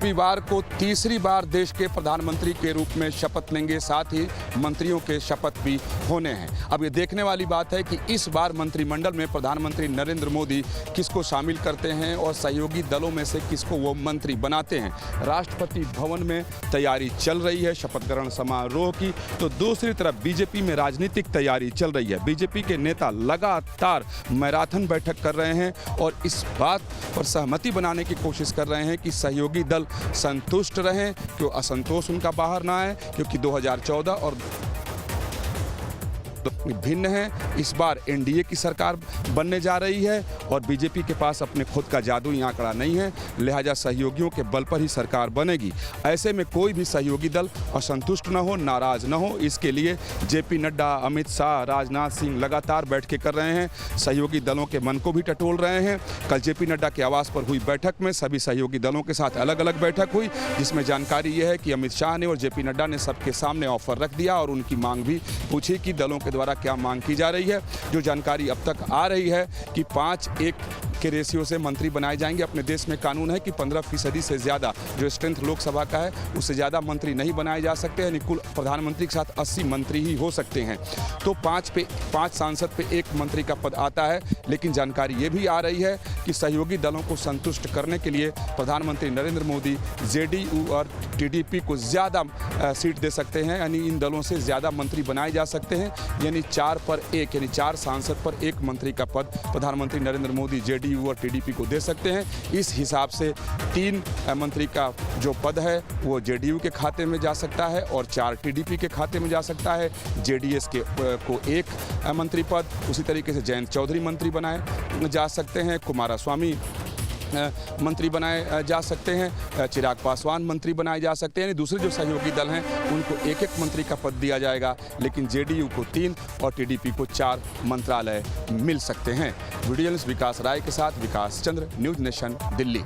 रविवार को तीसरी बार देश के प्रधानमंत्री के रूप में शपथ लेंगे, साथ ही मंत्रियों के शपथ भी होने हैं। अब ये देखने वाली बात है कि इस बार मंत्रिमंडल में प्रधानमंत्री नरेंद्र मोदी किसको शामिल करते हैं और सहयोगी दलों में से किसको वो मंत्री बनाते हैं। राष्ट्रपति भवन में तैयारी चल रही है शपथ ग्रहण समारोह की, तो दूसरी तरफ बीजेपी में राजनीतिक तैयारी चल रही है। बीजेपी के नेता लगातार मैराथन बैठक कर रहे हैं और इस बात पर सहमति बनाने की कोशिश कर रहे हैं कि सहयोगी दल संतुष्ट रहें, क्यों असंतोष उनका बाहर ना आए, क्योंकि 2014 और भिन्न है। इस बार एनडीए की सरकार बनने जा रही है और बीजेपी के पास अपने खुद का जादुई आंकड़ा नहीं है, लिहाजा सहयोगियों के बल पर ही सरकार बनेगी। ऐसे में कोई भी सहयोगी दल असंतुष्ट न हो, नाराज न हो, इसके लिए जेपी नड्डा, अमित शाह, राजनाथ सिंह लगातार बैठकें कर रहे हैं, सहयोगी दलों के मन को भी टटोल रहे हैं। कल जेपी नड्डा के आवास पर हुई बैठक में सभी सहयोगी दलों के साथ अलग अलग बैठक हुई, जिसमें जानकारी यह है कि अमित शाह ने और जेपी नड्डा ने सबके सामने ऑफर रख दिया और उनकी मांग भी पूछी कि दलों के द्वारा क्या मांग की जा रही है। जो जानकारी अब तक आ रही है कि 5-1 के रेशियो से मंत्री बनाए जाएंगे। अपने देश में कानून है कि 15% से ज़्यादा जो स्ट्रेंथ लोकसभा का है उससे ज़्यादा मंत्री नहीं बनाए जा सकते, यानी कुल प्रधानमंत्री के साथ 80 मंत्री ही हो सकते हैं। तो 5 सांसद पे 1 मंत्री का पद आता है। लेकिन जानकारी ये भी आ रही है कि सहयोगी दलों को संतुष्ट करने के लिए प्रधानमंत्री नरेंद्र मोदी जेडीयू और टीडीपी को ज़्यादा सीट दे सकते हैं, यानी इन दलों से ज़्यादा मंत्री बनाए जा सकते हैं, यानी 4 पर 1, यानी 4 सांसद पर 1 मंत्री का पद प्रधानमंत्री नरेंद्र मोदी जेडीयू और टीडीपी को दे सकते हैं। इस हिसाब से 3 मंत्री का जो पद है वो जेडीयू के खाते में जा सकता है और 4 टीडीपी के खाते में जा सकता है। जेडीएस को 1 मंत्री पद, उसी तरीके से जयंत चौधरी मंत्री बनाए जा सकते हैं, कुमारस्वामी मंत्री बनाए जा सकते हैं, चिराग पासवान मंत्री बनाए जा सकते हैं। यानी दूसरे जो सहयोगी दल हैं उनको 1-1 मंत्री का पद दिया जाएगा, लेकिन जेडीयू को 3 और टीडीपी को 4 मंत्रालय मिल सकते हैं। वीडियो जर्नलिस्ट विकास राय के साथ विकास चंद्र, न्यूज़ नेशन, दिल्ली।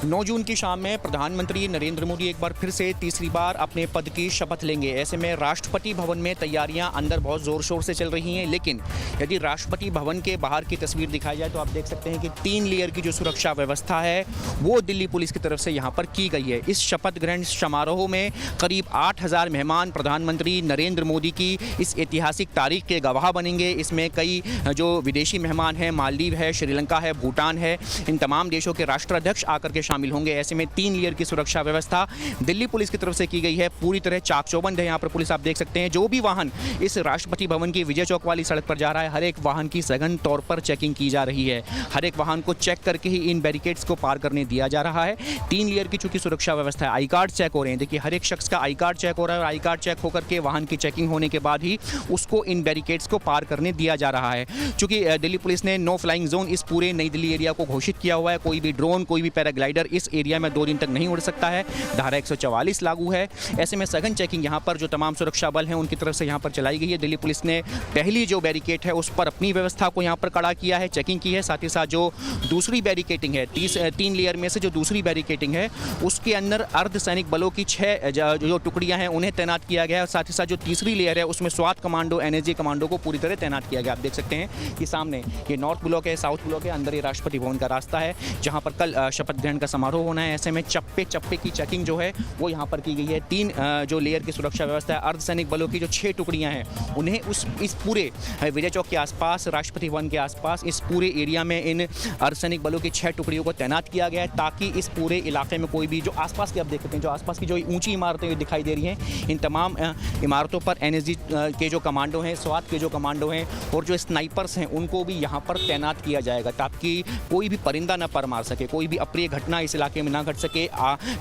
9 जून की शाम में प्रधानमंत्री नरेंद्र मोदी एक बार फिर से तीसरी बार अपने पद की शपथ लेंगे। ऐसे में राष्ट्रपति भवन में तैयारियां अंदर बहुत ज़ोर शोर से चल रही हैं, लेकिन यदि राष्ट्रपति भवन के बाहर की तस्वीर दिखाई जाए तो आप देख सकते हैं कि 3 लेयर की जो सुरक्षा व्यवस्था है वो दिल्ली पुलिस की तरफ से यहाँ पर की गई है। इस शपथ ग्रहण समारोह में करीब 8000 मेहमान प्रधानमंत्री नरेंद्र मोदी की इस ऐतिहासिक तारीख के गवाह बनेंगे। इसमें कई जो विदेशी मेहमान हैं, मालदीव है, श्रीलंका है, भूटान है, इन तमाम देशों के राष्ट्राध्यक्ष आकर के शामिल होंगे। ऐसे में 3 लेयर की सुरक्षा व्यवस्था दिल्ली पुलिस की तरफ से की गई है। पूरी तरह चाक चौबंद है यहाँ पर पुलिस। आप देख सकते हैं जो भी वाहन इस राष्ट्रपति भवन की विजय चौक वाली सड़क पर जा रहा है, हर एक वाहन की सघन तौर पर चेकिंग की जा रही है। हर एक वाहन को चेक करके ही इन बैरिकेड्स को पार करने दिया जा रहा है। 3 लेयर की चूंकि सुरक्षा व्यवस्था है, आई कार्ड चेक हो रहे हैं। देखिए हर एक शख्स का आई कार्ड चेक हो रहा है और आई कार्ड चेक होकर के वाहन की चेकिंग होने के बाद ही उसको इन बैरिकेड्स को पार करने दिया जा रहा है। चूंकि दिल्ली पुलिस ने नो फ्लाइंग जोन इस पूरे नई दिल्ली एरिया को घोषित किया हुआ है। कोई भी ड्रोन, कोई भी पैराग्लाइडर इस एरिया में 2 दिन तक नहीं उड़ सकता है। धारा 144 लागू है। ऐसे में सघन चेकिंग यहाँ पर जो तमाम सुरक्षा बल हैं उनकी तरफ से यहाँ पर चलाई गई है। दिल्ली पुलिस ने पहली जो बैरिकेड है उस पर अपनी व्यवस्था को यहाँ पर कड़ा किया है, चेकिंग की है। साथ ही साथ जो दूसरी बैरिकेटिंग है, 3 लेयर में से जो दूसरी बैरिकेटिंग है उसके अंदर अर्धसैनिक बलों की 6 जो टुकड़ियां हैं उन्हें तैनात किया गया है। साथ ही साथ जो तीसरी लेयर है उसमें स्वात कमांडो, एनएसजी कमांडो को पूरी तरह तैनात किया गया। आप देख सकते हैं कि सामने ये नॉर्थ ब्लॉक है, साउथ ब्लॉक है, अंदर ये राष्ट्रपति भवन का रास्ता है जहाँ पर कल शपथ ग्रहण का समारोह होना है। ऐसे में चप्पे की चेकिंग जो है वो यहाँ पर की गई है। 3 जो लेयर की सुरक्षा व्यवस्था है, अर्धसैनिक बलों की जो 6 टुकड़ियां हैं उन्हें इस पूरे विजय चौक के आसपास, राष्ट्रपति भवन के आसपास, इस पूरे एरिया में इन अर्धसैनिक बलों की 6 टुकड़ियों को तैनात किया गया है, ताकि इस पूरे इलाके में कोई भी जो आसपास की, आप देख सकते हैं जो आसपास की जो ऊंची इमारतें दिखाई दे रही हैं, इन तमाम इमारतों पर एनएसजी के जो कमांडो हैं, स्वात के जो कमांडो हैं और जो स्नाइपर्स हैं उनको भी यहाँ पर तैनात किया जाएगा, ताकि कोई भी परिंदा न पर मार सके, कोई भी अप्रिय घटना इस इलाके में ना घट सके,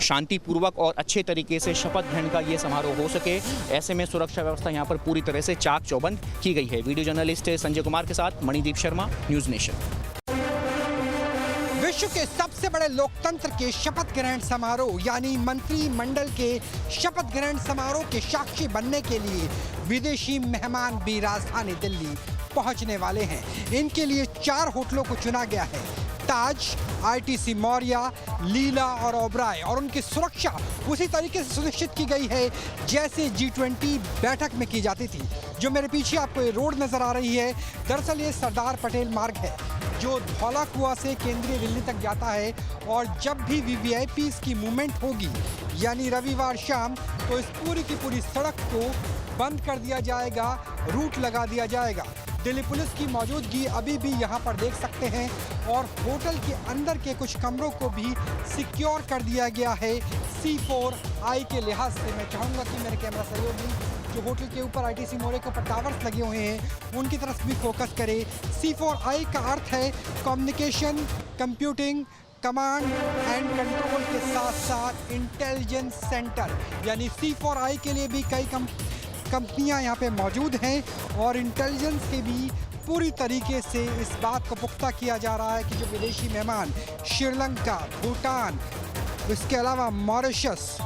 शांतिपूर्वक और अच्छे तरीके से शपथ ग्रहण का ये समारोह हो सके। ऐसे में सुरक्षा व्यवस्था यहाँ पर पूरी तरह से चाक चौबंद की गई है। वीडियो जर्नलिस्ट संजय कुमार के साथ मणिदीप शर्मा, न्यूज़ नेशन। विश्व के सबसे बड़े लोकतंत्र के शपथ ग्रहण समारोह यानी मंत्रिमंडल के शपथ ग्रहण समारोह के साक्षी बनने के लिए विदेशी मेहमान भी राजधानी दिल्ली पहुंचने वाले हैं। इनके लिए 4 होटलों को चुना गया है, ताज, आईटीसी मौर्या, लीला और ओबराय, और उनकी सुरक्षा उसी तरीके से सुनिश्चित की गई है जैसे G20 बैठक में की जाती थी। जो मेरे पीछे आपको ये रोड नजर आ रही है, दरअसल ये सरदार पटेल मार्ग है। जो धौला कुआं से केंद्रीय दिल्ली तक जाता है। और जब भी वीवीआईपीज़ की मूवमेंट होगी यानी रविवार शाम, तो इस पूरी की पूरी सड़क को बंद कर दिया जाएगा, रूट लगा दिया जाएगा। दिल्ली पुलिस की मौजूदगी अभी भी यहाँ पर देख सकते हैं और होटल के अंदर के कुछ कमरों को भी सिक्योर कर दिया गया है C4I के लिहाज से। मैं चाहूँगा कि मेरे कैमरा सहयोगी जो होटल के ऊपर ITC मोरे के ऊपर टावर्स लगे हुए हैं उनकी तरफ भी फोकस करे। C4I का अर्थ है communication, computing, command and control के साथ साथ इंटेलिजेंस सेंटर, यानी C4I के लिए भी कई कंपनियां यहाँ पे मौजूद हैं और इंटेलिजेंस के भी पूरी तरीके से इस बात को पुख्ता किया जा रहा है कि जो विदेशी मेहमान श्रीलंका, भूटान, इसके अलावा मॉरिशस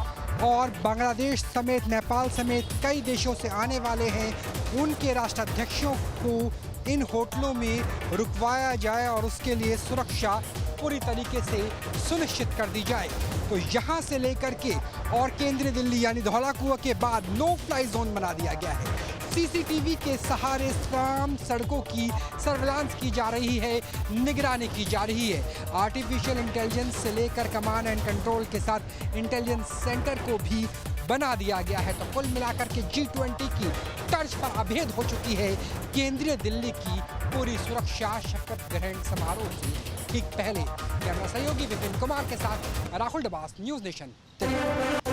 और बांग्लादेश समेत नेपाल समेत कई देशों से आने वाले हैं, उनके राष्ट्राध्यक्षों को इन होटलों में रुकवाया जाए और उसके लिए सुरक्षा पूरी तरीके से सुनिश्चित कर दी जाए। तो यहाँ से लेकर के और केंद्रीय दिल्ली यानी धौला कुआं के बाद नो फ्लाई जोन बना दिया गया है। सीसीटीवी के सहारे तमाम सड़कों की सर्विलांस की जा रही है, निगरानी की जा रही है। आर्टिफिशियल इंटेलिजेंस से लेकर कमांड एंड कंट्रोल के साथ इंटेलिजेंस सेंटर को भी बना दिया गया है। तो कुल मिलाकर के G20 की तर्ज पर अभेद हो चुकी है केंद्रीय दिल्ली की पूरी सुरक्षा शपथ ग्रहण समारोह से ठीक पहले। कैमरा सहयोगी विपिन कुमार के साथ राहुल डबास, न्यूज़ नेशन दिल्ली।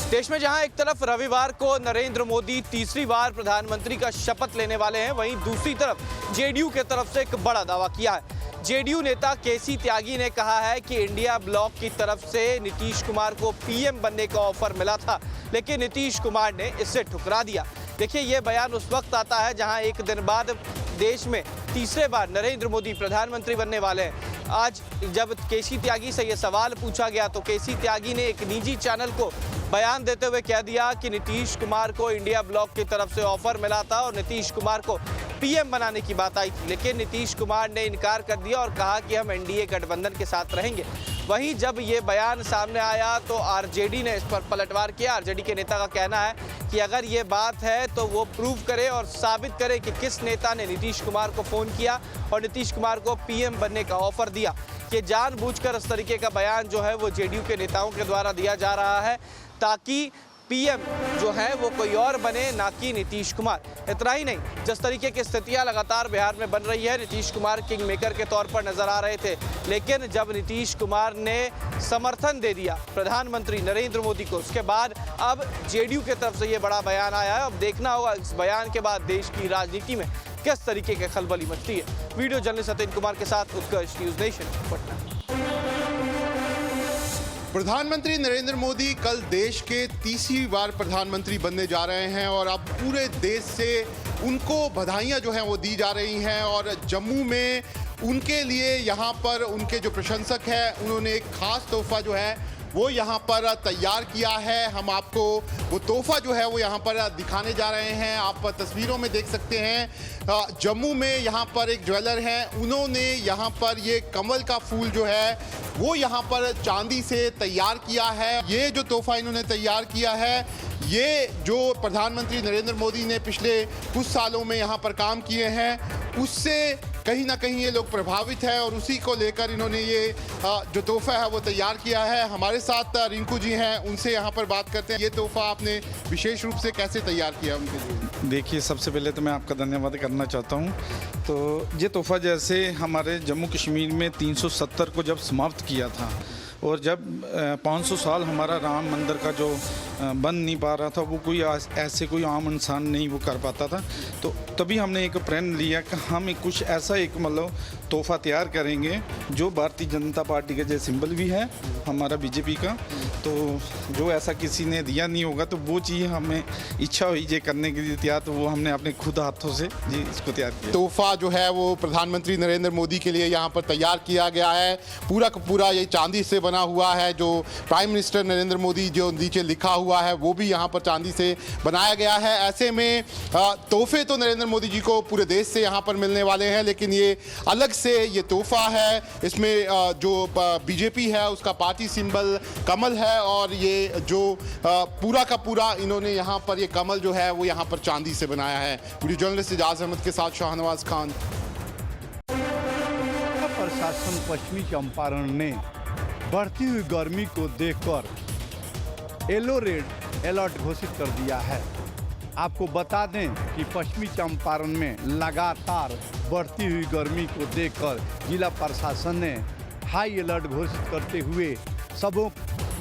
देश में जहां एक तरफ रविवार को नरेंद्र मोदी तीसरी बार प्रधानमंत्री का शपथ लेने वाले हैं, वहीं दूसरी तरफ जेडीयू के तरफ से एक बड़ा दावा किया है। जेडीयू नेता केसी त्यागी ने कहा है कि इंडिया ब्लॉक की तरफ से नीतीश कुमार को पीएम बनने का ऑफर मिला था, लेकिन नीतीश कुमार ने इसे ठुकरा दिया। देखिए, ये बयान उस वक्त आता है जहां एक दिन बाद देश में तीसरे बार नरेंद्र मोदी प्रधानमंत्री बनने वाले हैं। आज जब केसी त्यागी से ये सवाल पूछा गया तो केसी त्यागी ने एक निजी चैनल को बयान देते हुए कह दिया कि नीतीश कुमार को इंडिया ब्लॉक की तरफ से ऑफर मिला था और नीतीश कुमार को पीएम बनाने की बात आई थी, लेकिन नीतीश कुमार ने इनकार कर दिया और कहा कि हम एनडीए गठबंधन के साथ रहेंगे। वहीं जब ये बयान सामने आया तो आरजेडी ने इस पर पलटवार किया। आरजेडी के नेता का कहना है कि अगर ये बात है तो वो प्रूव करे और साबित करे कि किस नेता ने नीतीश कुमार को फ़ोन किया और नीतीश कुमार को पीएम बनने का ऑफर दिया। कि जानबूझकर इस तरीके का बयान जो है वो जेडीयू के नेताओं के द्वारा दिया जा रहा है ताकि पीएम जो है वो कोई और बने, ना कि नीतीश कुमार। इतना ही नहीं, जिस तरीके की स्थितियां लगातार बिहार में बन रही है, नीतीश कुमार किंग मेकर के तौर पर नजर आ रहे थे, लेकिन जब नीतीश कुमार ने समर्थन दे दिया प्रधानमंत्री नरेंद्र मोदी को, उसके बाद अब जेडीयू की तरफ से ये बड़ा बयान आया है। अब देखना होगा इस बयान के बाद देश की राजनीति में किस तरीके की खलबली मचती है। वीडियो जर्नलिस्ट सत्येंद्र कुमार के साथ उत्कर्ष, न्यूज़ नेशन, पटना। प्रधानमंत्री नरेंद्र मोदी कल देश के तीसरी बार प्रधानमंत्री बनने जा रहे हैं और अब पूरे देश से उनको बधाइयां जो हैं वो दी जा रही हैं। और जम्मू में उनके लिए यहाँ पर उनके जो प्रशंसक हैं उन्होंने एक खास तोहफा जो है वो यहाँ पर तैयार किया है। हम आपको वो तोहफा जो है वो यहाँ पर दिखाने जा रहे हैं। आप तस्वीरों में देख सकते हैं जम्मू में यहाँ पर एक ज्वेलर हैं, उन्होंने यहाँ पर ये कमल का फूल जो है वो यहाँ पर चांदी से तैयार किया है। ये जो तोहफा इन्होंने तैयार किया है, ये जो प्रधानमंत्री नरेंद्र मोदी ने पिछले कुछ सालों में यहाँ पर काम किए हैं उससे कहीं ना कहीं ये लोग प्रभावित हैं और उसी को लेकर इन्होंने ये जो तोहफा है वो तैयार किया है। हमारे साथ रिंकू जी हैं, उनसे यहाँ पर बात करते हैं। ये तोहफा आपने विशेष रूप से कैसे तैयार किया उनके लिए? देखिए, सबसे पहले तो मैं आपका धन्यवाद करना चाहता हूँ। तो ये तोहफा जैसे हमारे जम्मू कश्मीर में 370 को जब समाप्त किया था और जब 500 साल हमारा राम मंदिर का जो बन नहीं पा रहा था, वो कोई ऐसे कोई आम इंसान नहीं वो कर पाता था, तो तभी हमने एक प्रण लिया कि हम कुछ ऐसा एक मतलब तोहफा तैयार करेंगे जो भारतीय जनता पार्टी का जैसे सिंबल भी है हमारा बीजेपी का, तो जो ऐसा किसी ने दिया नहीं होगा, तो वो चीज़ हमें इच्छा हुई ये करने के लिए तैयार, तो वो हमने अपने खुद हाथों से जी इसको तैयार किया। तोहफा जो है वो प्रधानमंत्री नरेंद्र मोदी के लिए यहाँ पर तैयार किया गया है। पूरा का पूरा ये चांदी से बना हुआ है। जो प्राइम मिनिस्टर नरेंद्र मोदी जो नीचे लिखा हुआ है वो भी यहाँ पर चांदी से बनाया गया है। ऐसे में तोहफे तो नरेंद्र मोदी जी को पूरे देश से यहाँ पर मिलने वाले हैं, लेकिन ये अलग से ये तोहफा है, इसमें जो बीजेपी है उसका पार्टी सिंबल कमल है और ये जो पूरा का पूरा इन्होंने यहाँ पर ये कमल जो है वो यहाँ पर चांदी से बनाया है। वीडियो जर्नलिस्ट इजाज़ अहमद के साथ शाहनवाज खान, प्रशासन पश्चिमी चंपारण ने बढ़ती हुई गर्मी को देखकर येलो रेड अलर्ट घोषित कर दिया है। आपको बता दें कि पश्चिमी चंपारण में लगातार बढ़ती हुई गर्मी को देखकर जिला प्रशासन ने हाई अलर्ट घोषित करते हुए सबों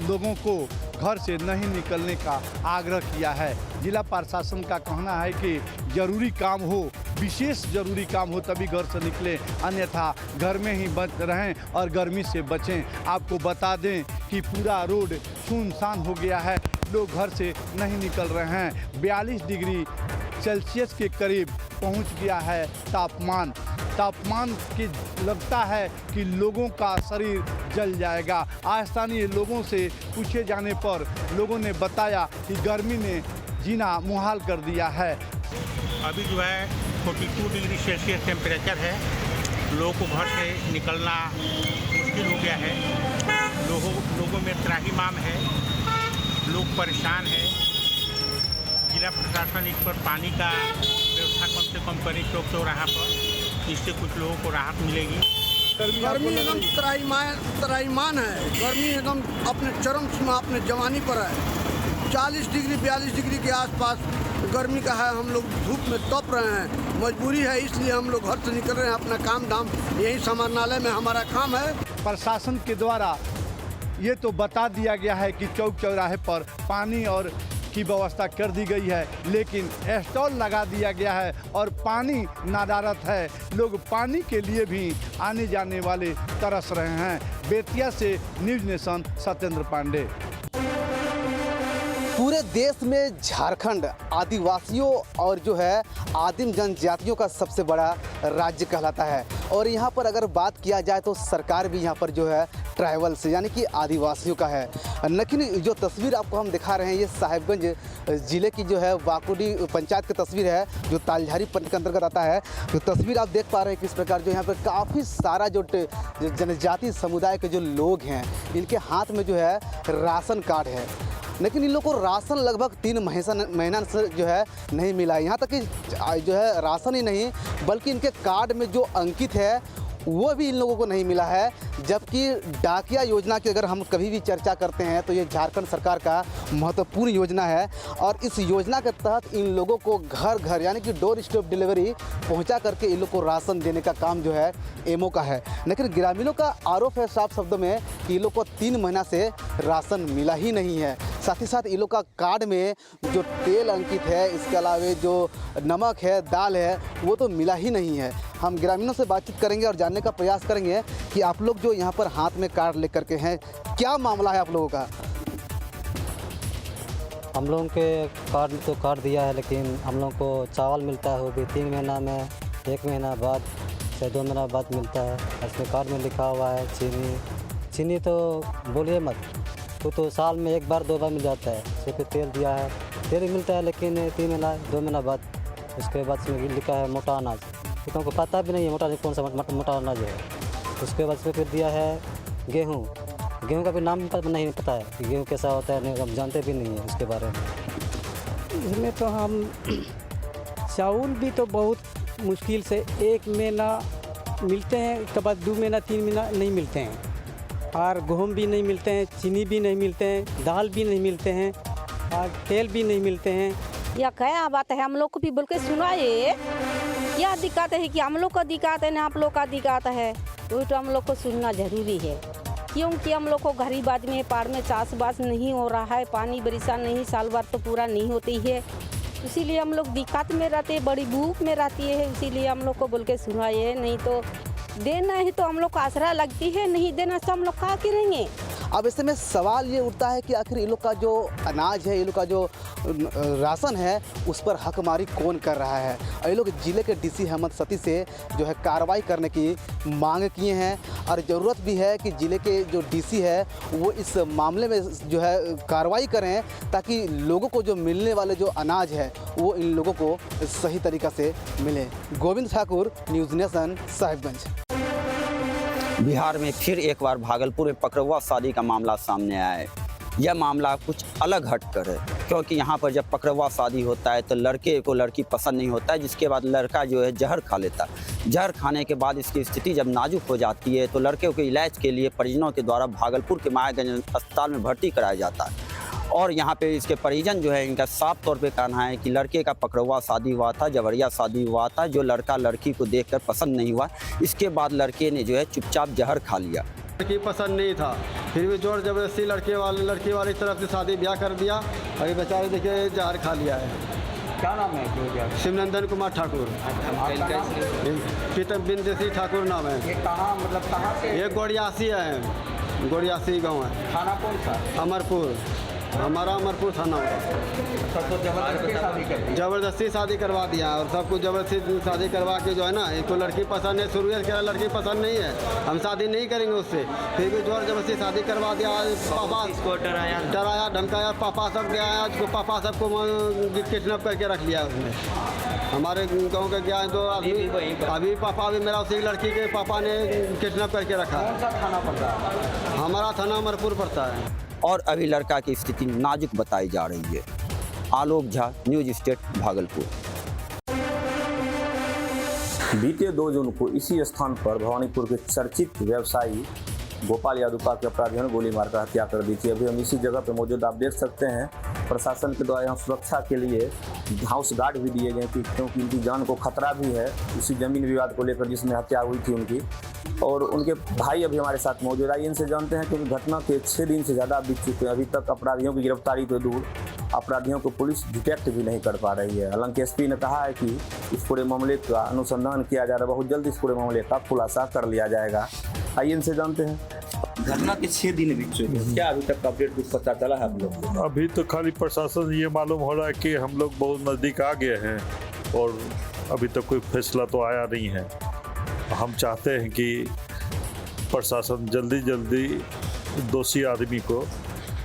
लोगों को घर से नहीं निकलने का आग्रह किया है। जिला प्रशासन का कहना है कि जरूरी काम हो, विशेष जरूरी काम हो तभी घर से निकले, अन्यथा घर में ही बच रहें और गर्मी से बचें। आपको बता दें कि पूरा रोड सुनसान हो गया है, लोग घर से नहीं निकल रहे हैं। 42 डिग्री सेल्सियस के करीब पहुंच गया है तापमान की लगता है कि लोगों का शरीर जल जाएगा। स्थानीय लोगों से पूछे जाने पर लोगों ने बताया कि गर्मी ने जीना मुहाल कर दिया है। अभी जो है 42 डिग्री सेल्सियस टेम्परेचर है, लोगों को घर से निकलना मुश्किल हो गया है। लोगों में त्राहिमाम है, लोग परेशान हैं। जिला प्रशासन इस पर पानी का व्यवस्था कम से कम करे चौक चौराहा पर, इससे कुछ लोगों को राहत मिलेगी। गर्मी एकदम त्राहिमाम है, गर्मी एकदम अपने चरम सीमा अपने जवानी पर है। 40 डिग्री 42 डिग्री के आसपास गर्मी का है। हम लोग धूप में तप रहे हैं, मजबूरी है इसलिए हम लोग घर से निकल रहे हैं। अपना काम धाम यही समाहरणालय में हमारा काम है। प्रशासन के द्वारा ये तो बता दिया गया है कि चौक चौराहे पर पानी और की व्यवस्था कर दी गई है, लेकिन स्टॉल लगा दिया गया है और पानी नदारत है। लोग पानी के लिए भी आने जाने वाले तरस रहे हैं। बेतिया से न्यूज़ नेशन सत्येंद्र पांडे। पूरे देश में झारखंड आदिवासियों और जो है आदिम जनजातियों का सबसे बड़ा राज्य कहलाता है। और यहाँ पर अगर बात किया जाए तो सरकार भी यहाँ पर जो है ट्राइबल्स यानी कि आदिवासियों का है। लेकिन जो तस्वीर आपको हम दिखा रहे हैं ये साहिबगंज ज़िले की जो है वाकुडी पंचायत की तस्वीर है, जो तालझारी पंचायत के अंतर्गत आता है। जो तस्वीर आप देख पा रहे हैं किस प्रकार जो यहाँ पर काफ़ी सारा जो जनजाति समुदाय के जो लोग हैं इनके हाथ में जो है राशन कार्ड है, लेकिन इन लोगों को राशन लगभग 3 महीना से जो है नहीं मिला है। यहाँ तक कि जो है राशन ही नहीं बल्कि इनके कार्ड में जो अंकित है वो भी इन लोगों को नहीं मिला है। जबकि डाकिया योजना की अगर हम कभी भी चर्चा करते हैं तो ये झारखंड सरकार का महत्वपूर्ण योजना है और इस योजना के तहत इन लोगों को घर घर यानी कि डोर स्टेप डिलीवरी पहुंचा करके इन लोग को राशन देने का काम जो है एमओ का है। लेकिन ग्रामीणों का आरोप है साफ शब्दों में कि इन लोग को 3 महीना से राशन मिला ही नहीं है। साथ ही साथ इन लोग का कार्ड में जो तेल अंकित है, इसके अलावा जो नमक है, दाल है, वो तो मिला ही नहीं है। हम ग्रामीणों से बातचीत करेंगे और जानने का प्रयास करेंगे कि आप लोग जो यहाँ पर हाथ में कार्ड लेकर के हैं, क्या मामला है आप लोगों का? हम लोगों के कार्ड तो कार्ड दिया है, लेकिन हम लोगों को चावल मिलता है वो भी 3 महीना में, 1 महीना बाद से 2 महीना बाद मिलता है। इसमें कार्ड में लिखा हुआ है चीनी तो बोलिए मत, तो साल में 1 बार 2 बार मिल जाता है। सिर्फ तेल दिया है, तेल मिलता है लेकिन 3 महीना 2 महीना बाद। उसके बाद इसमें लिखा है मोटा अनाज, तो हमको पता भी नहीं है मोटा कौन सा मोटा अनाज है। उसके बाद फिर दिया है गेहूँ का भी नाम नहीं पता है कि गेहूँ कैसा होता है, हम जानते भी नहीं है उसके बारे में। इसमें तो हम चावल भी तो बहुत मुश्किल से 1 महीना मिलते हैं, उसके बाद 2 महीना 3 महीना नहीं मिलते हैं। और गेहूँ भी नहीं मिलते हैं, चीनी भी नहीं मिलते हैं, दाल भी नहीं मिलते हैं और तेल भी नहीं मिलते हैं। यह क्या बात है, हम लोग को भी बोल के सुनाइए। यह दिक्कत है कि हम लोग का दिक्कत है ना आप लोग का दिक्कत है, तो हम लोग को सुनना जरूरी है। क्योंकि हम लोग को गरीब आदमी है, पार में चाष बास नहीं हो रहा है, पानी बरिशा नहीं, साल भर तो पूरा नहीं होती है, इसीलिए हम लोग दिक्कत में रहते हैं, बड़ी भूख में रहती है। इसीलिए हम लोग को बोल के सुनाइए, नहीं तो देना है तो हम लोग को आसरा लगती है, नहीं देना तो हम लोग खा के रहेंगे। अब ऐसे में सवाल ये उठता है कि आखिर इन लोग का जो अनाज है, इन लोग का जो राशन है, उस पर हकमारी कौन कर रहा है। और ये लोग जिले के डीसी हेमंत सती से जो है कार्रवाई करने की मांग किए हैं और ज़रूरत भी है कि जिले के जो डीसी है वो इस मामले में जो है कार्रवाई करें, ताकि लोगों को जो मिलने वाले जो अनाज है वो इन लोगों को सही तरीक़ा से मिले। Govind Thakur, news nation, Sahibganj. बिहार में फिर एक बार भागलपुर में पकड़वा शादी का मामला सामने आया है। यह मामला कुछ अलग हटकर है। क्योंकि यहाँ पर जब पकड़वा शादी होता है तो लड़के को लड़की पसंद नहीं होता है, जिसके बाद लड़का जो है जहर खा लेता है। जहर खाने के बाद इसकी स्थिति जब नाजुक हो जाती है तो लड़के को इलाज के लिए परिजनों के द्वारा भागलपुर के मायागंज अस्पताल में भर्ती कराया जाता है। और यहाँ पे इसके परिजन जो है इनका साफ तौर पे कहना है कि लड़के का पकड़वा शादी हुआ था, जबरिया शादी हुआ था, जो लड़का लड़की को देखकर पसंद नहीं हुआ। इसके बाद लड़के ने जो है चुपचाप जहर खा लिया। लड़की पसंद नहीं था, फिर भी जोर जबरदस्ती लड़की वाली तरफ से शादी ब्याह कर दिया और ये बेचारे देखिए जहर खा लिया है। क्या नाम है? शिवनंदन कुमार ठाकुर, पीतम बिंदेसी ठाकुर नाम है। ये कहाँ मतलब कहाँ से? ये गोड़ियासी है, गोड़ियासी गांव है। थाना कौन सा? अमरपुर, हमारा अमरपुर थाना है। सबको जबरदस्ती शादी करवा दिया और सबको जबरदस्ती शादी करवा के जो है ना, इनको लड़की पसंद है, शुरू से कह रहा लड़की पसंद नहीं है, हम शादी नहीं करेंगे उससे, फिर भी जोर जबरदस्ती शादी करवा दिया। पापा इसको डराया धमकाया, पापा सब गया है, पापा सबको किडनैप करके रख लिया उसने। हमारे गांव के गया है तो अभी पापा भी मेरा उसी लड़की के पापा ने किडनैप करके रखा है। कौन सा थाना पड़ता है? हमारा थाना अमरपुर पड़ता है। और अभी लड़का की स्थिति नाजुक बताई जा रही है। आलोक झा, न्यूज स्टेट, भागलपुर। बीते 2 जून को इसी स्थान पर भवानीपुर के चर्चित व्यवसायी गोपाल यादव के अपराधियों ने गोली मारकर हत्या कर दी थी। अभी हम इसी जगह पर मौजूद, आप देख सकते हैं प्रशासन के द्वारा यहाँ सुरक्षा के लिए हाउस गार्ड भी दिए गए थे, क्योंकि इनकी जान को खतरा भी है उसी जमीन विवाद को लेकर जिसमें हत्या हुई थी उनकी। और उनके भाई अभी हमारे साथ मौजूद है, इनसे जानते हैं क्योंकि घटना के 6 दिन से ज़्यादा बीत चुके हैं। अभी तक अपराधियों की गिरफ्तारी तो दूर, अपराधियों को पुलिस डिटेक्ट भी नहीं कर पा रही है। हालांकि एसपी ने कहा है कि इस पूरे मामले का अनुसंधान किया जा रहा है, बहुत जल्द इस पूरे मामले का खुलासा कर लिया जाएगा। आइए इनसे जानते हैं। घटना के 6 दिन बीत चुके हैं, क्या अभी तक अपडेट कुछ पता चला है आप लोग? अभी तो खाली प्रशासन ये मालूम हो रहा है कि हम लोग बहुत नज़दीक आ गए हैं और अभी तक कोई फैसला तो आया नहीं है। हम चाहते हैं कि प्रशासन जल्दी दोषी आदमी को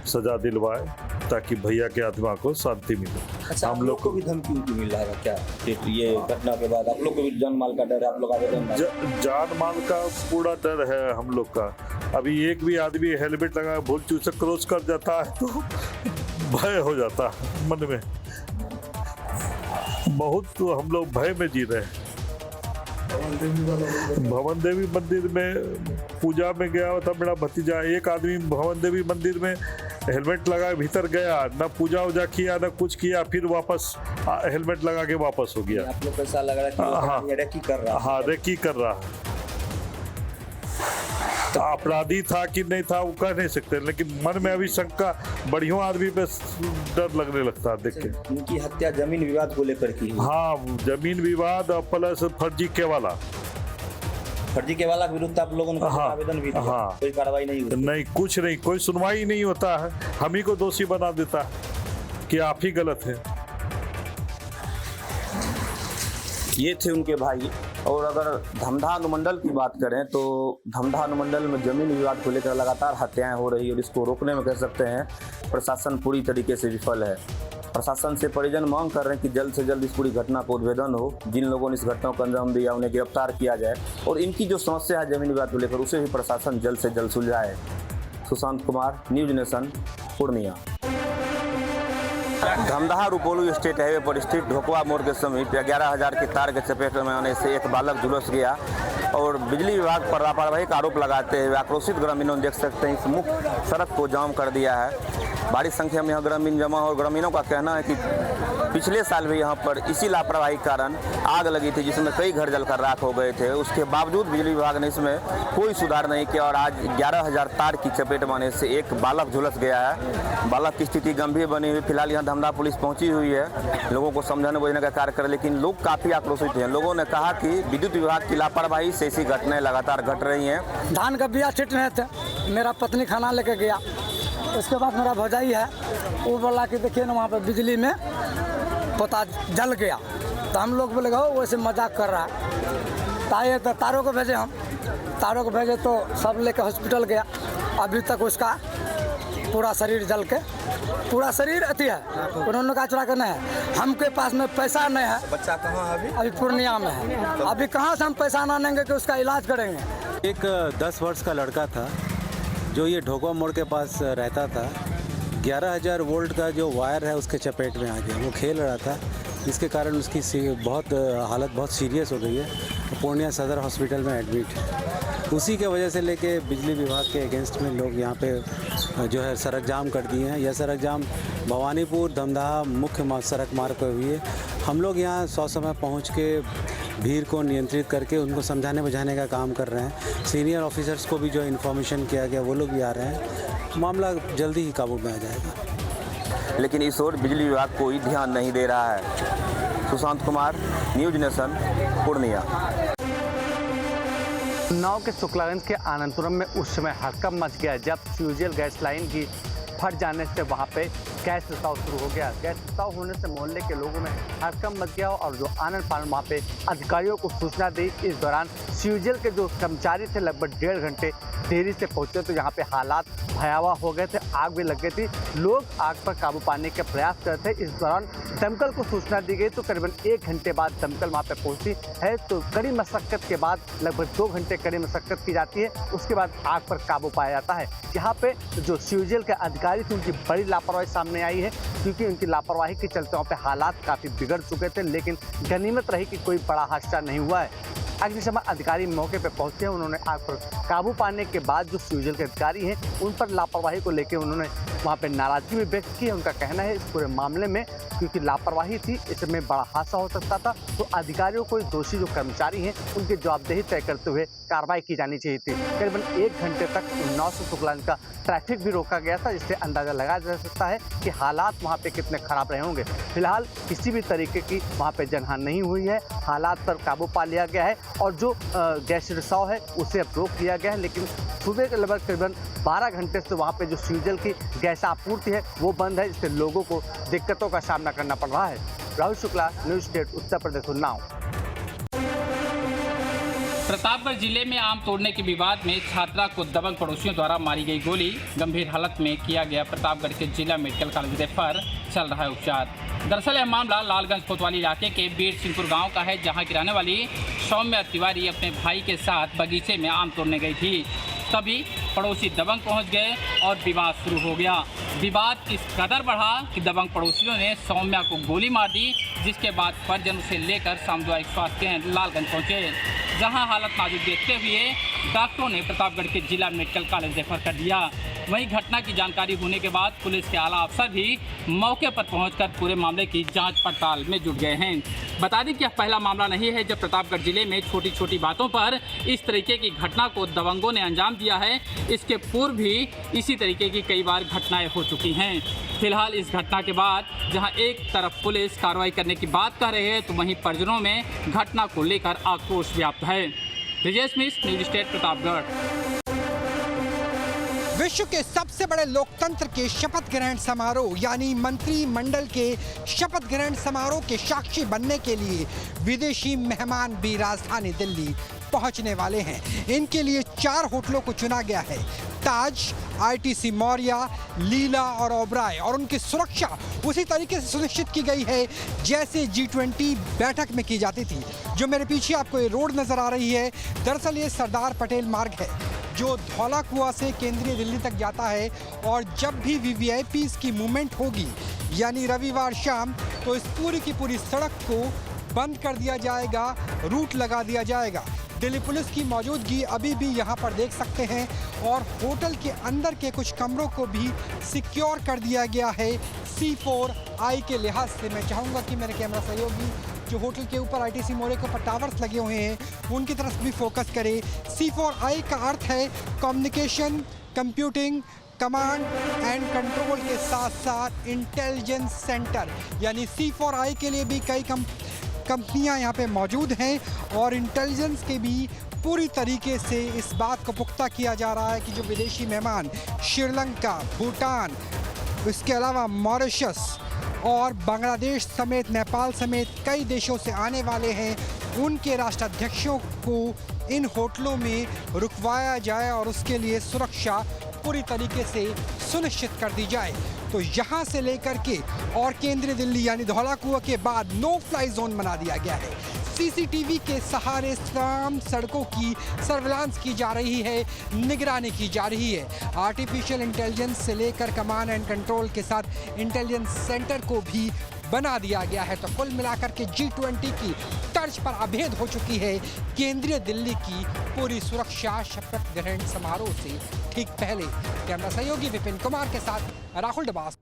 सजा दिलवाए ताकि भैया के आत्मा को शांति मिले। अच्छा, हम लोग को भी धमकी मिल रहा है क्या ये घटना के बाद? आप लोग को भी जान माल का डर है? आप लोग आवेदन जान माल का पूरा डर है हम लोग का। अभी एक भी आदमी हेलमेट लगा भूल चूक से क्रॉस कर जाता है तो भय हो जाता है मन में, बहुत तो हम लोग भय में जी रहे हैं। भवन देवी मंदिर में पूजा में गया था मेरा भतीजा, एक आदमी भवन देवी मंदिर में हेलमेट लगा भीतर गया, ना पूजा वूजा किया ना कुछ किया, फिर वापस हेलमेट लगा के वापस हो गया। आप लोग कैसा लग रहा है कि रेकी कर रहा है? हाँ, रेकी कर रहा है। अपराधी था कि नहीं था वो कह नहीं सकते, लेकिन मन में अभी शंका, बढ़िया आदमी पे डर लगने लगता है देख के। उनकी हत्या जमीन विवाद को लेकर की? हाँ, जमीन विवाद और प्लस फर्जी केवाला के विरुद्ध आप लोगों ने आवेदन भी दिया? हाँ, कोई कार्रवाई नहीं हुई? नहीं, कुछ नहीं, कोई सुनवाई नहीं होता है। हम ही को दोषी बना देता है कि आप ही गलत है। ये थे उनके भाई। और अगर धमधा अनुमंडल की बात करें तो धमधा अनुमंडल में जमीन विवाद को लेकर लगातार हत्याएं हो रही है और इसको रोकने में कह सकते हैं प्रशासन पूरी तरीके से विफल है। प्रशासन से परिजन मांग कर रहे हैं कि जल्द से जल्द इस पूरी घटना को उद्भेदन हो, जिन लोगों ने इस घटना को अंजाम दिया उन्हें गिरफ्तार किया जाए और इनकी जो समस्या है जमीन विवाद को लेकर उसे भी प्रशासन जल्द से जल्द सुलझाए। Sushant Kumar, news nation, Purnia. Dhamdaha Rupauli state highway पर स्थित ढोकवा मोड़ के समीप 11,000 की तार के चपेट में आने से एक बालक झुलस गया और बिजली विभाग पर लापरवाही का आरोप लगाते हुए आक्रोशित ग्रामीणों ने देख सकते हैं इस मुख्य सड़क को जाम कर दिया है। बड़ी संख्या में यहाँ ग्रामीण जमा और ग्रामीणों का कहना है कि पिछले साल भी यहाँ पर इसी लापरवाही के कारण आग लगी थी जिसमें कई घर जलकर राख हो गए थे। उसके बावजूद बिजली विभाग ने इसमें कोई सुधार नहीं किया और आज 11,000 तार की चपेट में आने से एक बालक झुलस गया है। बालक की स्थिति गंभीर बनी हुई। फिलहाल यहाँ धमधा पुलिस पहुंची हुई है लोगों को समझाने बुझाने का कार्य कर, लेकिन लोग काफ़ी आक्रोशित हैं। लोगों ने कहा कि विद्युत विभाग की लापरवाही से ऐसी घटनाएं लगातार घट रही हैं। धान का बिया छिट रहे थे, मेरा पत्नी खाना लेके गया, उसके बाद मेरा भौजाई है वो बोला कि देखिए ना वहाँ पर बिजली में पता जल गया, तो हम लोग बोले हो वैसे मजाक कर रहा है। तो तारों को भेजे, हम तारों को भेजे तो सब लेके हॉस्पिटल गया। अभी तक उसका पूरा शरीर जल के पूरा शरीर अति है। उन्होंने कहा चुरा करना है, हमके पास में पैसा नहीं है। बच्चा कहाँ है अभी पूर्णिया में है। अभी कहाँ से हम पैसा ना लेंगे कि उसका इलाज करेंगे। एक 10 वर्ष का लड़का था जो ये ढोकवा मोड़ के पास रहता था। 11,000 वोल्ट का जो वायर है उसके चपेट में आ गया। वो खेल रहा था, जिसके कारण उसकी हालत बहुत सीरियस हो गई है। पूर्णिया सदर हॉस्पिटल में एडमिट है। उसी के वजह से लेके बिजली विभाग के अगेंस्ट में लोग यहाँ पे जो है सड़क जाम कर दिए हैं। यह सड़क जाम भवानीपुर धमदाहा मुख्य सड़क मार्ग पर हुई है। हम लोग यहाँ ससमय पहुँच के भीड़ को नियंत्रित करके उनको समझाने बुझाने का काम कर रहे हैं। सीनियर ऑफिसर्स को भी जो इन्फॉर्मेशन किया गया वो लोग भी आ रहे हैं। मामला जल्दी ही काबू में आ जाएगा। लेकिन इस ओर बिजली विभाग कोई ध्यान नहीं दे रहा है। Sushant Kumar, news nation, Purnia. उन्नाव के शुक्लागंज के आनंदपुरम में उस समय हड़कंप मच गया जब फ्यूजल गैस लाइन की फट जाने से वहाँ पे गैस रिसाव शुरू हो गया। गैस रिसाव होने से मोहल्ले के लोगों में हड़कंप मच गया और जो आनंद पान वहाँ पे अधिकारियों को सूचना दी। इस दौरान फ्यूजल के जो कर्मचारी थे लगभग 1.5 घंटे देरी से पहुँचे तो यहाँ पे हालात भयावह हो गए थे। आग भी लग गई थी। लोग आग पर काबू पाने के प्रयास कर रहे थे। इस दौरान दमकल को सूचना दी गई तो करीबन 1 घंटे बाद दमकल वहाँ पे पहुँचती है। तो कड़ी मशक्कत के बाद लगभग 2 घंटे कड़ी मशक्कत की जाती है। उसके बाद आग पर काबू पाया जाता है। यहाँ पे जो फ्यूजल के अधिकारी थे उनकी बड़ी लापरवाही सामने आई है, क्योंकि उनकी लापरवाही के चलते वहाँ पे हालात काफ़ी बिगड़ चुके थे। लेकिन गनीमत रही कि कोई बड़ा हादसा नहीं हुआ है। अग्निशमन अधिकारी मौके पर पहुंचे हैं। उन्होंने आग पर काबू पाने के बाद जो फ्यूजल के अधिकारी हैं उन पर लापरवाही को लेकर उन्होंने वहां पे नाराजगी भी व्यक्त की है। उनका कहना है इस पूरे मामले में क्योंकि लापरवाही थी, इसमें बड़ा हादसा हो सकता था, तो अधिकारियों को दोषी जो कर्मचारी हैं उनकी जवाबदेही तय करते हुए कार्रवाई की जानी चाहिए थी। करीबन 1 घंटे तक उन्नाव से शुक्लागंज का ट्रैफिक भी रोका गया था, जिससे अंदाजा लगाया जा सकता है कि हालात वहाँ पे कितने खराब रहे होंगे। फिलहाल किसी भी तरीके की वहाँ पे जनहानि नहीं हुई है। हालात पर काबू पा लिया गया है और जो गैस रिसाव है उसे अब रोक दिया गया है। लेकिन सुबह के लगभग करीबन 12 घंटे से वहाँ पे जो फ्यूजल की गैस आपूर्ति है वो बंद है, जिससे लोगों को दिक्कतों का सामना करना पड़ रहा है। Rahul Shukla, news state, Uttar Pradesh, Unnao. प्रतापगढ़ जिले में आम तोड़ने के विवाद में छात्रा को दबंग पड़ोसियों द्वारा मारी गई गोली। गंभीर हालत में किया गया प्रतापगढ़ के जिला मेडिकल कॉलेज रेफर, चल रहा है उपचार। दरअसल यह मामला लालगंज कोतवाली इलाके के बीर सिंहपुर गांव का है, जहां की रहने वाली सौम्या तिवारी अपने भाई के साथ बगीचे में आम तोड़ने गई थी। तभी पड़ोसी दबंग पहुंच गए और विवाद शुरू हो गया। विवाद इस कदर बढ़ा कि दबंग पड़ोसियों ने सौम्या को गोली मार दी, जिसके बाद परिजन उसे लेकर सामुदायिक स्वास्थ्य केंद्र लालगंज पहुंचे, जहां हालत नाजुक देखते हुए डॉक्टरों ने प्रतापगढ़ के जिला मेडिकल कॉलेज रेफर कर दिया। वहीं घटना की जानकारी होने के बाद पुलिस के आला अफसर भी मौके पर पहुंचकर पूरे मामले की जांच पड़ताल में जुट गए हैं। बता दें कि यह पहला मामला नहीं है जब प्रतापगढ़ जिले में छोटी छोटी बातों पर इस तरीके की घटना को दबंगों ने अंजाम दिया है। इसके पूर्व भी इसी तरीके की कई बार घटनाएं हो चुकी हैं। फिलहाल इस घटना के बाद जहां एक तरफ पुलिस कार्रवाई करने की बात कर रही है, तो वहीं परिजनों में घटना को लेकर आक्रोश व्याप्त है। ब्रिजेश मिश्र, न्यूज स्टेट, प्रतापगढ़। विश्व के सबसे बड़े लोकतंत्र के शपथ ग्रहण समारोह यानी मंत्रिमंडल के शपथ ग्रहण समारोह के साक्षी बनने के लिए विदेशी मेहमान भी राजधानी दिल्ली पहुंचने वाले हैं। इनके लिए 4 होटलों को चुना गया है, ताज, ITC मौर्या, लीला और ओबराय, और उनकी सुरक्षा उसी तरीके से सुनिश्चित की गई है जैसे G20 बैठक में की जाती थी। जो मेरे पीछे आपको ये रोड नजर आ रही है, दरअसल ये सरदार पटेल मार्ग है जो धौला कुआं से केंद्रीय दिल्ली तक जाता है। और जब भी VVIPs की मूवमेंट होगी यानी रविवार शाम, तो इस पूरी की पूरी सड़क को बंद कर दिया जाएगा, रूट लगा दिया जाएगा। दिल्ली पुलिस की मौजूदगी अभी भी यहाँ पर देख सकते हैं और होटल के अंदर के कुछ कमरों को भी सिक्योर कर दिया गया है C4I के लिहाज से। मैं चाहूँगा कि मेरे कैमरा सहयोगी जो होटल के ऊपर ITC मौर्या के ऊपर टावर्स लगे हुए हैं उनकी तरफ भी फोकस करें। C4I का अर्थ है communication, computing, command and control के साथ साथ इंटेलिजेंस सेंटर, यानी C4I के लिए भी कई कंपनियां यहाँ पे मौजूद हैं और इंटेलिजेंस के भी पूरी तरीके से इस बात को पुख्ता किया जा रहा है कि जो विदेशी मेहमान श्रीलंका, भूटान, इसके अलावा मॉरिशस और बांग्लादेश समेत नेपाल समेत कई देशों से आने वाले हैं, उनके राष्ट्राध्यक्षों को इन होटलों में रुकवाया जाए और उसके लिए सुरक्षा पूरी तरीके से सुनिश्चित कर दी जाए। तो यहाँ से लेकर के और केंद्रीय दिल्ली यानी धौला कुआं के बाद नो फ्लाई जोन बना दिया गया है। सीसीटीवी के सहारे तमाम सड़कों की सर्विलांस की जा रही है, निगरानी की जा रही है। आर्टिफिशियल इंटेलिजेंस से लेकर कमांड एंड कंट्रोल के साथ इंटेलिजेंस सेंटर को भी बना दिया गया है। तो कुल मिलाकर के G20 की तर्ज पर अभेद हो चुकी है केंद्रीय दिल्ली की पूरी सुरक्षा शपथ ग्रहण समारोह से ठीक पहले। कैमरा सहयोगी विपिन कुमार के साथ राहुल डबास।